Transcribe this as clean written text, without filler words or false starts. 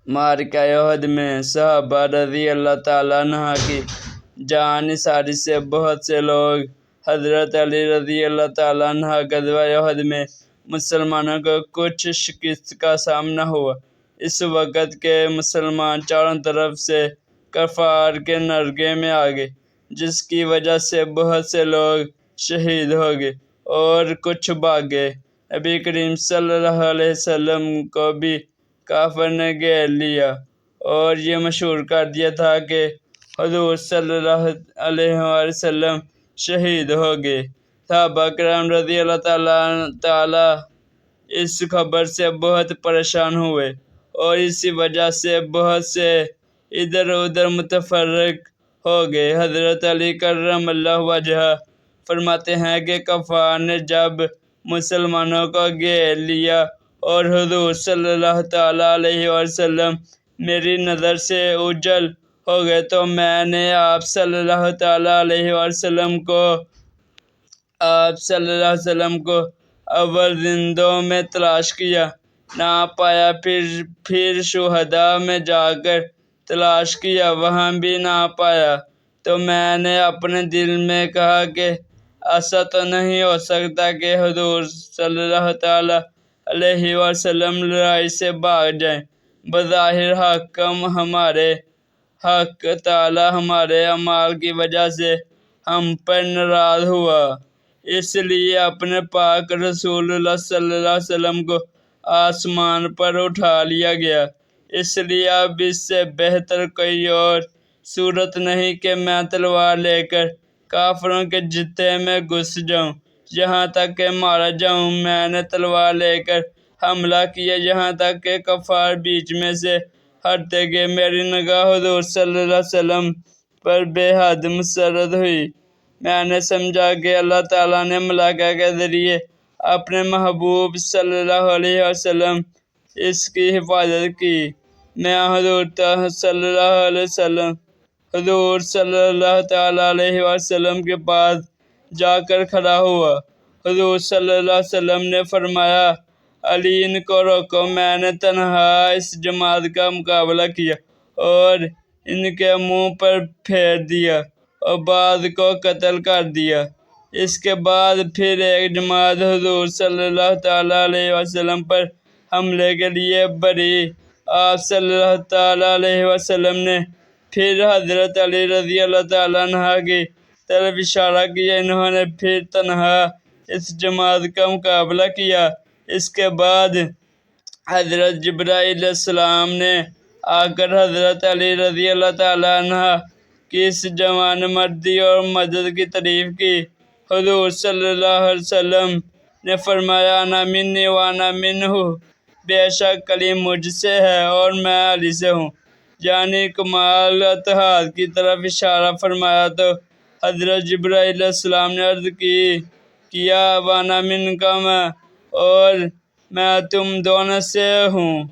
معرکہ احد میں صحابہ رضی اللہ تعالیٰ عنہ کی جان نثاری سے بہت سے لوگ حضرت علی رضی اللہ تعالیٰ عنہ غزوہ احد میں مسلمانوں کو کچھ شکست کا سامنا ہوا۔ اس وقت کے مسلمان چاروں طرف سے کفار کے نرغے میں آ گئے، جس کی وجہ سے بہت سے لوگ شہید ہو گئے اور کچھ بھاگ گئے۔ نبی کریم صلی اللہ علیہ وسلم کو بھی کافر نے گھیر لیا اور یہ مشہور کر دیا تھا کہ حضور صلی اللہ علیہ وسلم شہید ہو گئے۔ صحابہ کرام رضی اللہ تعالیٰ اس خبر سے بہت پریشان ہوئے اور اسی وجہ سے بہت سے ادھر ادھر متفرق ہو گئے۔ حضرت علی کرم اللہ وجہہ فرماتے ہیں کہ کفار نے جب مسلمانوں کو گھیر لیا اور حضور صلی اللہ تعالیٰ علیہ وسلم میری نظر سے اوجھل ہو گئے تو میں نے آپ صلی اللہ تعالیٰ علیہ وسلم کو اول زندوں میں تلاش کیا، نہ پایا، پھر شہداء میں جا کر تلاش کیا، وہاں بھی نہ پایا، تو میں نے اپنے دل میں کہا کہ ایسا تو نہیں ہو سکتا کہ حضور صلی اللہ تعالیٰ علیہ وسلم لڑائی سے بھاگ جائیں۔ بظاہر حق تعالیٰ ہمارے اعمال کی وجہ سے ہم پر ناراض ہوا، اس لیے اپنے پاک رسول اللہ صلی اللہ علیہ وسلم کو آسمان پر اٹھا لیا گیا۔ اس لیے اب اس سے بہتر کوئی اور صورت نہیں کہ میں تلوار لے کر کافروں کے جتھے میں گھس جاؤں، یہاں تک کہ مارا جاؤں۔ میں نے تلوار لے کر حملہ کیا یہاں تک کہ کفار بیچ میں سے ہٹتے گئے۔ میری نگاہ حضور صلی اللہ علیہ وسلم پر بے حد مسرت ہوئی۔ میں نے سمجھا کہ اللہ تعالیٰ نے ملائکہ کے ذریعے اپنے محبوب صلی اللہ علیہ وسلم اس کی حفاظت کی۔ میں حضور صلی اللہ تعالیٰ علیہ وسلم کے پاس جا کر کھڑا ہوا۔ حضور صلی اللہ علیہ وسلم نے فرمایا، علی ان کو روکو۔ میں نے تنہا اس جماعت کا مقابلہ کیا اور ان کے منہ پر پھیر دیا اور بعض کو قتل کر دیا۔ اس کے بعد پھر ایک جماعت حضور صلی اللہ تعالیٰ علیہ وسلم پر حملے کے لیے بڑھی۔ آپ صلی اللہ تعالیٰ علیہ وسلم نے پھر حضرت علی رضی اللہ تعالیٰ عنہ کی طرف اشارہ کیا، انہوں نے پھر تنہا اس جماعت کا مقابلہ کیا۔ اس کے بعد حضرت جبرائیل علیہ السلام نے آ کر حضرت علی رضی اللہ تعالیٰ عنہ کی اس جوان مردی اور مدد کی تعریف کی۔ حضور صلی اللہ علیہ وسلم نے فرمایا، انا منی وانا منہ، بے شک علی مجھ سے ہے اور میں علی سے ہوں، یعنی کمال اتحاد کی طرف اشارہ فرمایا تو حضرت جبرائیل علیہ السلام نے عرض کیا وانا منکم، اور میں تم دونوں سے ہوں۔